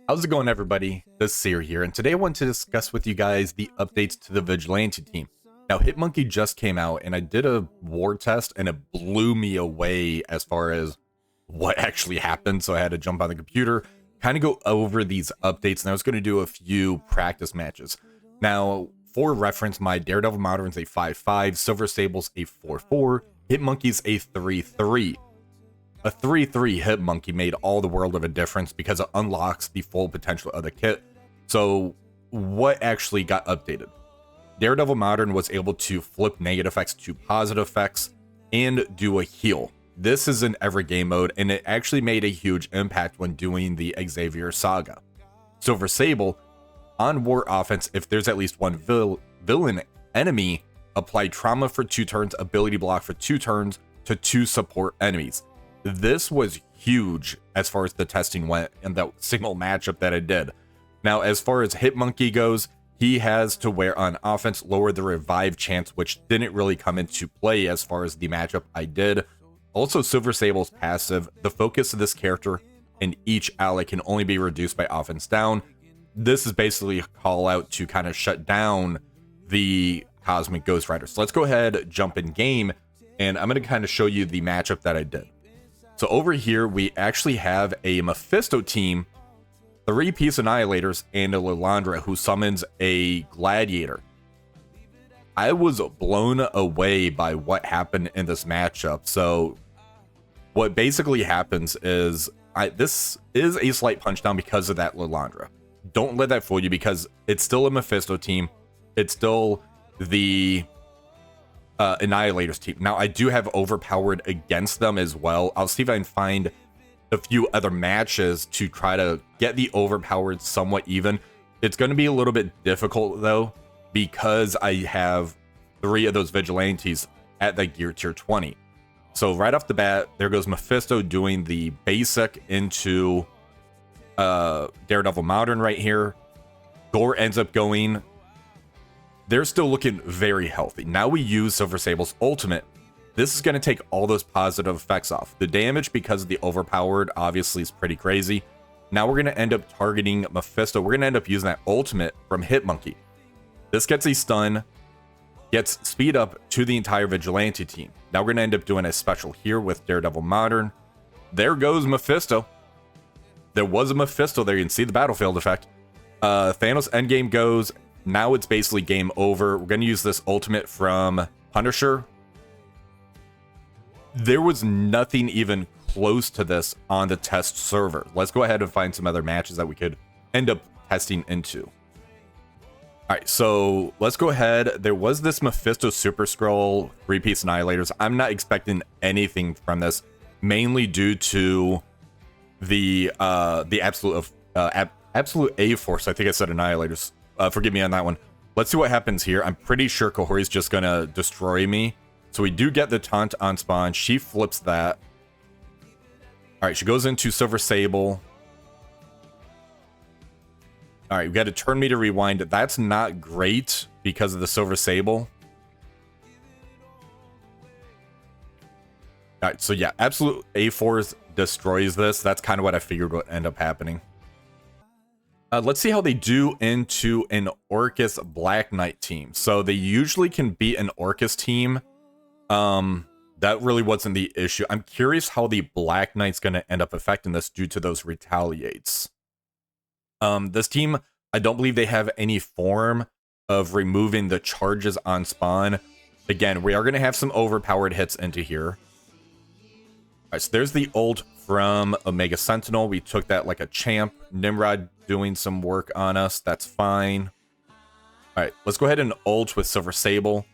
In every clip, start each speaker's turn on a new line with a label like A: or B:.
A: How's it going, everybody? This is Seer here, and today I want to discuss with you guys the updates to the Vigilante team. Now, Hitmonkey just came out, and I did a war test, and it blew me away as far as what actually happened, so I had to jump on the computer, kind of go over these updates, and I was going to do a few practice matches. Now, for reference, my Daredevil Modern's a 5-5, Silver Sable's a 4-4, Hitmonkey's a 3-3. A 3-3 Hitmonkey made all the world of a difference because it unlocks the full potential of the kit. So what actually got updated? Daredevil Modern was able to flip negative effects to positive effects and do a heal. This is in every game mode, and it actually made a huge impact when doing the Xavier Saga. Silver Sable, on War Offense, if there's at least one villain enemy, apply trauma for 2 turns, ability block for 2 turns to 2 support enemies. This was huge as far as the testing went and that single matchup that I did. Now, as far as Hitmonkey goes, he has to wear on offense, lower the revive chance, which didn't really come into play as far as the matchup I did. Also, Silver Sable's passive, the focus of this character and each ally can only be reduced by offense down. This is basically a call out to kind of shut down the Cosmic Ghost Rider. So let's go ahead, jump in game, and I'm going to kind of show you the matchup that I did. So over here, we actually have a Mephisto team, 3-piece Annihilators, and a Lilandra who summons a Gladiator. I was blown away by what happened in this matchup. So what basically happens is, this is a slight punch down because of that Lilandra. Don't let that fool you because it's still a Mephisto team. It's still the Annihilators team. Now, I do have overpowered against them as well. I'll see if I can find a few other matches to try to get the overpowered somewhat even. It's going to be a little bit difficult though, because I have 3 of those Vigilantes at the gear tier 20. So right off the bat, there goes Mephisto doing the basic into Daredevil Modern right here. Gore ends up going. They're still looking very healthy. Now we use Silver Sable's ultimate. This is going to take all those positive effects off. The damage, because of the overpowered, obviously is pretty crazy. Now we're going to end up targeting Mephisto. We're going to end up using that ultimate from Hitmonkey. This gets a stun, gets speed up to the entire Vigilante team. Now we're going to end up doing a special here with Daredevil Modern. There goes Mephisto. There was a Mephisto there. You can see the battlefield effect. Thanos endgame goes. Now it's basically game over. We're going to use this ultimate from Punisher. There was nothing even close to this on the test server. Let's go ahead and find some other matches that we could end up testing into. All right, so let's go ahead. There was this Mephisto Super Scroll 3-piece Annihilators. I'm not expecting anything from this, mainly due to the absolute A-Force. I think I said Annihilators. Forgive me on that one. Let's see what happens here. I'm pretty sure Kahori's just gonna destroy me. So we do get the taunt on spawn. She flips that. All right, she goes into Silver Sable. All right, we got to turn me to rewind. That's not great because of the Silver Sable. All right, so yeah, absolute A-Force destroys this. That's kind of what I figured would end up happening. Let's see how they do into an Orcus Black Knight team. So they usually can beat an Orcus team. That really wasn't the issue. I'm curious how the Black Knight's going to end up affecting this due to those retaliates. This team, I don't believe they have any form of removing the charges on spawn. Again, we are going to have some overpowered hits into here. All right, so there's the ult from Omega Sentinel. We took that like a champ. Nimrod doing some work on us. That's fine. All right, let's go ahead and ult with Silver Sable.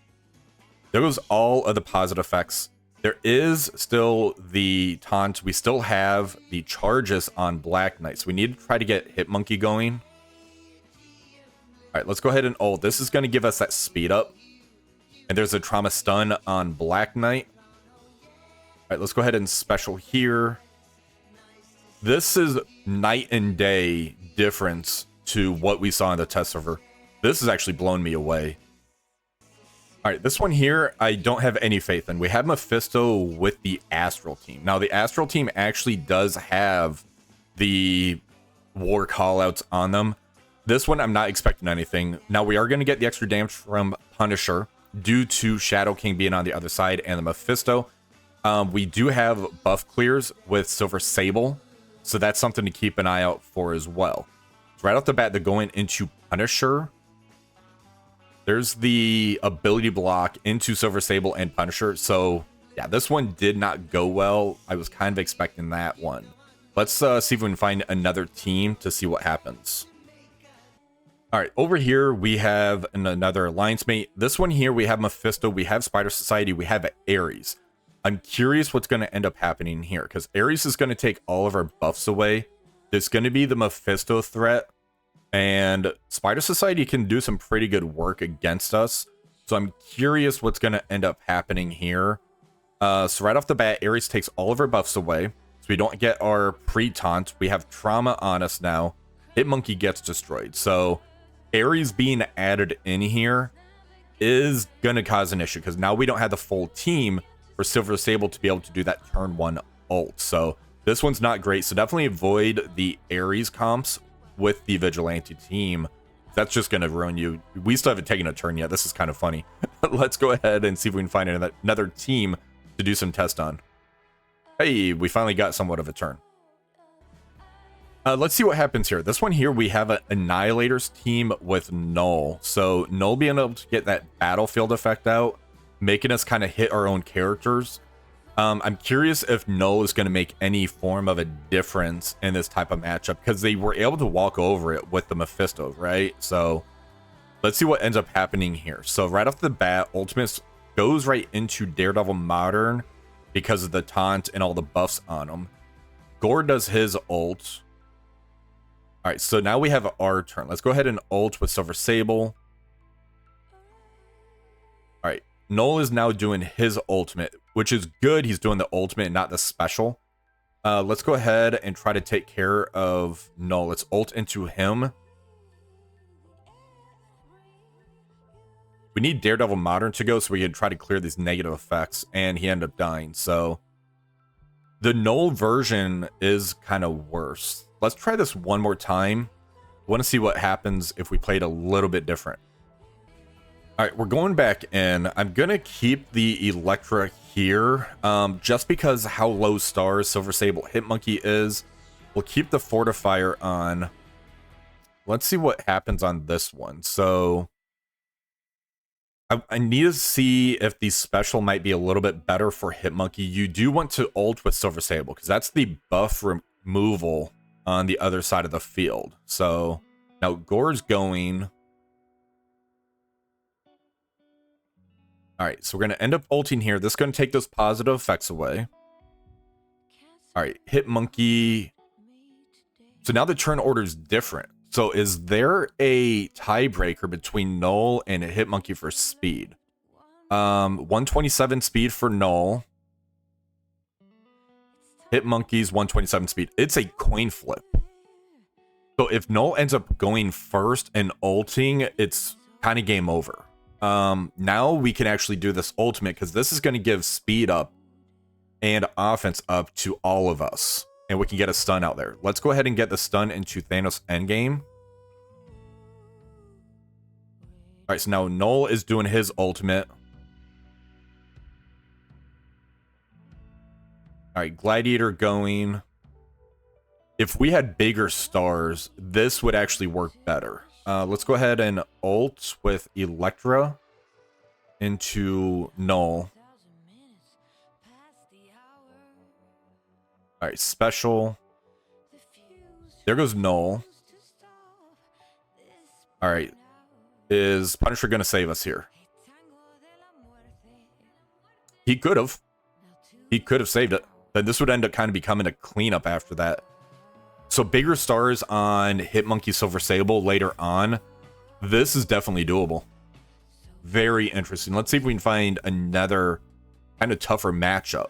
A: There goes all of the positive effects. There is still the taunt. We still have the charges on Black Knight. So we need to try to get Hitmonkey going. All right, let's go ahead and ult. This is going to give us that speed up. And there's a trauma stun on Black Knight. All right, let's go ahead and special here. This is night and day difference to what we saw in the test server. This has actually blown me away. All right, this one here, I don't have any faith in. We have Mephisto with the Astral team. Now, the Astral team actually does have the war callouts on them. This one, I'm not expecting anything. Now, we are going to get the extra damage from Punisher due to Shadow King being on the other side and the Mephisto. We do have buff clears with Silver Sable, so that's something to keep an eye out for as well. So right off the bat, they're going into Punisher. There's the ability block into Silver Sable and Punisher. So, yeah, this one did not go well. I was kind of expecting that one. Let's see if we can find another team to see what happens. All right, over here we have another alliance mate. This one here, we have Mephisto, we have Spider Society, we have Aries. I'm curious what's going to end up happening here, because Aries is going to take all of our buffs away. There's going to be the Mephisto threat, and Spider Society can do some pretty good work against us. So I'm curious what's going to end up happening here. So right off the bat, Aries takes all of our buffs away, so we don't get our pre-taunt. We have trauma on us now. Hitmonkey gets destroyed. So Aries being added in here is going to cause an issue, because now we don't have the full team for Silver Sable to be able to do that turn 1 ult. So this one's not great. So definitely avoid the Aries comps with the Vigilante team. That's just going to ruin you. We still haven't taken a turn yet. This is kind of funny. Let's go ahead and see if we can find another team to do some test on. Hey, we finally got somewhat of a turn. Let's see what happens here. This one here, we have an Annihilator's team with Null. So Null being able to get that battlefield effect out, making us kind of hit our own characters. I'm curious if Null is going to make any form of a difference in this type of matchup, because they were able to walk over it with the Mephisto, right? So let's see what ends up happening here. So right off the bat, Ultimate goes right into Daredevil Modern because of the taunt and all the buffs on him. Gore does his ult. All right, so now we have our turn. Let's go ahead and ult with Silver Sable. All right, Null is now doing his ultimate, which is good. He's doing the ultimate, not the special. Let's go ahead and try to take care of Null. Let's ult into him. We need Daredevil Modern to go so we can try to clear these negative effects, and he ended up dying. So the Null version is kind of worse. Let's try this one more time. I want to see what happens if we played a little bit different. All right, we're going back in. I'm going to keep the Electra here just because how low stars Silver Sable Hitmonkey is. We'll keep the Fortifier on. Let's see what happens on this one. So I need to see if the special might be a little bit better for Hitmonkey. You do want to ult with Silver Sable, because that's the buff removal on the other side of the field. So now Gore's going. All right, so we're going to end up ulting here. This is going to take those positive effects away. All right, Hitmonkey. So now the turn order is different. So is there a tiebreaker between Null and Hitmonkey for speed? 127 speed for Null. Hitmonkey's 127 speed. It's a coin flip. So if Null ends up going first and ulting, it's kind of game over. Now we can actually do this ultimate, because this is going to give speed up and offense up to all of us. And we can get a stun out there. Let's go ahead and get the stun into Thanos endgame. All right, so now Null is doing his ultimate. All right, Gladiator going. If we had bigger stars, this would actually work better. Let's go ahead and ult with Electra into Null. All right, special. There goes Null. All right. Is Punisher going to save us here? He could have. He could have saved it. Then this would end up kind of becoming a cleanup after that. So bigger stars on Hitmonkey Silver Sable later on. This is definitely doable. Very interesting. Let's see if we can find another kind of tougher matchup.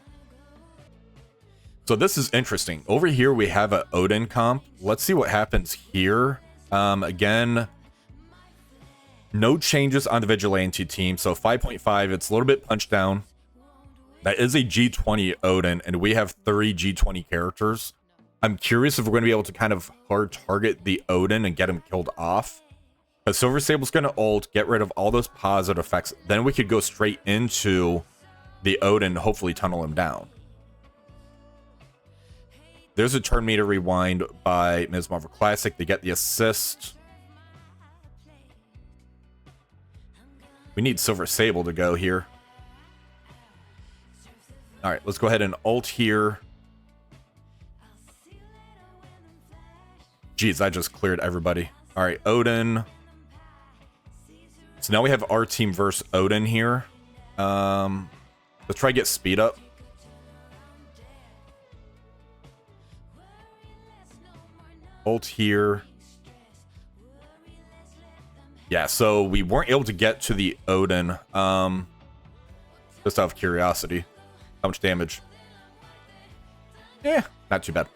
A: So this is interesting. Over here we have an Odin comp. Let's see what happens here. Again, no changes on the Vigilante team. So 5.5, it's a little bit punched down. That is a G20 Odin, and we have 3 G20 characters. I'm curious if we're going to be able to kind of hard target the Odin and get him killed off. Because Silver Sable's going to ult, get rid of all those positive effects. Then we could go straight into the Odin, hopefully tunnel him down. There's a turn meter rewind by Ms. Marvel Classic to get the assist. We need Silver Sable to go here. All right, let's go ahead and ult here. Jeez, I just cleared everybody. All right, Odin. So now we have our team versus Odin here. Let's try to get speed up. Ult here. Yeah, so we weren't able to get to the Odin. Just out of curiosity. How much damage? Yeah, not too bad.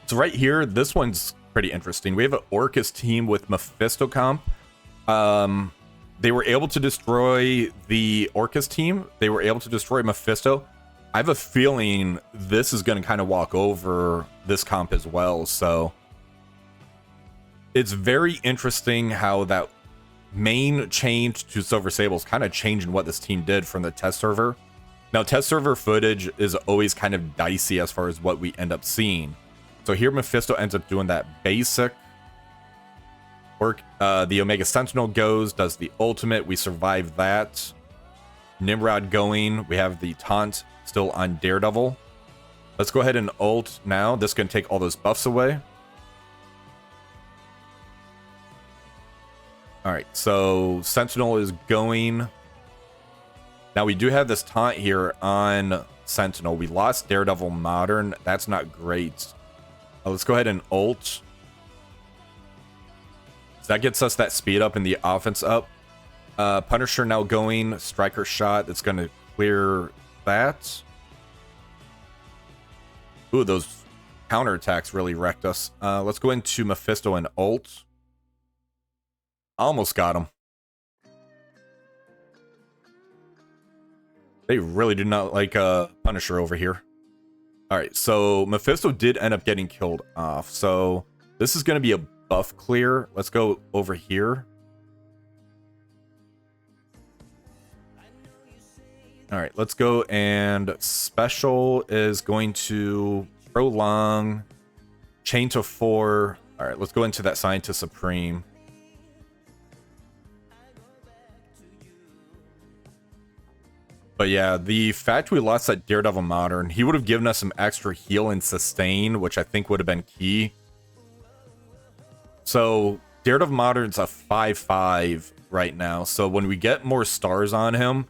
A: So right here, this one's pretty interesting. We have an Orcus team with Mephisto comp. They were able to destroy the Orcus team. They were able to destroy Mephisto. I have a feeling this is going to kind of walk over this comp as well. So it's very interesting how that main change to Silver Sable is kind of changing what this team did from the test server. Now, test server footage is always kind of dicey as far as what we end up seeing. So here Mephisto ends up doing that basic work. The Omega Sentinel goes, does the ultimate. We survive that. Nimrod going. We have the taunt still on Daredevil. Let's go ahead and ult now. This can take all those buffs away. All right, so Sentinel is going. Now we do have this taunt here on Sentinel. We lost Daredevil Modern. That's not great. Let's go ahead and ult. So that gets us that speed up and the offense up. Punisher now going. Striker shot. That's going to clear that. Ooh, those counterattacks really wrecked us. Let's go into Mephisto and ult. Almost got him. They really do not like Punisher over here. All right, so Mephisto did end up getting killed off. So this is going to be a buff clear. Let's go over here. All right, let's go, and special is going to prolong, chain to 4. All right, let's go into that Scientist Supreme. But yeah, the fact we lost that Daredevil Modern, he would have given us some extra heal and sustain, which I think would have been key. So Daredevil Modern's a 5/5 right now. So when we get more stars on him,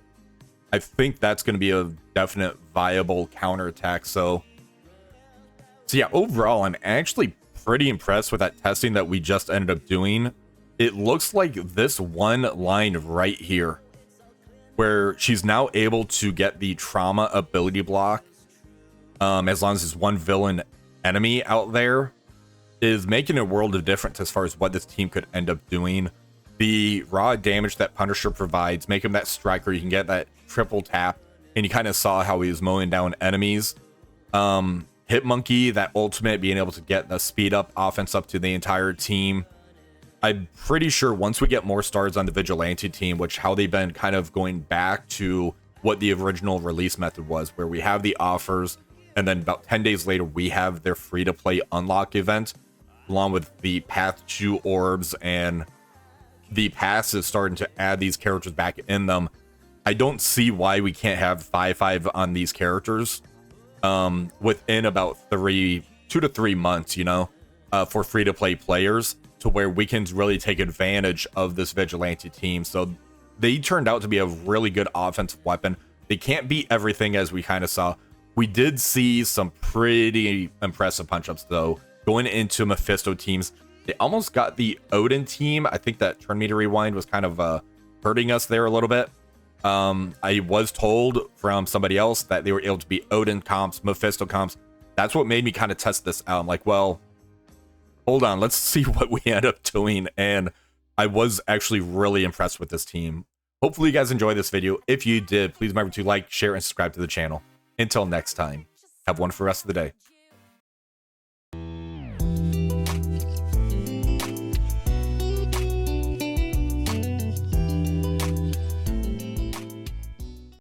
A: I think that's going to be a definite viable counterattack. So yeah, overall, I'm actually pretty impressed with that testing that we just ended up doing. It looks like this one line right here, where she's now able to get the trauma ability block, as long as there's one villain enemy out there, is making a world of difference as far as what this team could end up doing. The raw damage that Punisher provides, make him that striker, you can get that triple tap, and you kind of saw how he was mowing down enemies. Hitmonkey, that ultimate, being able to get the speed up offense up to the entire team. I'm pretty sure once we get more stars on the Vigilante team, which how they've been kind of going back to what the original release method was, where we have the offers, and then about 10 days later, we have their free-to-play unlock event, along with the Path to Orbs, and the pass is starting to add these characters back in them. I don't see why we can't have 5/5 on these characters within about 2 to 3 months, you know, for free-to-play players, to where we can really take advantage of this Vigilante team. So they turned out to be a really good offensive weapon. They can't beat everything, as we kind of saw. We did see some pretty impressive punch-ups, though, going into Mephisto teams. They almost got the Odin team. I think that turn meter rewind was kind of hurting us there a little bit. I was told from somebody else that they were able to beat Odin comps, Mephisto comps. That's what made me kind of test this out. I'm like, well, hold on, let's see what we end up doing. And I was actually really impressed with this team. Hopefully you guys enjoyed this video. If you did, please remember to like, share, and subscribe to the channel. Until next time, have one for the rest of the day.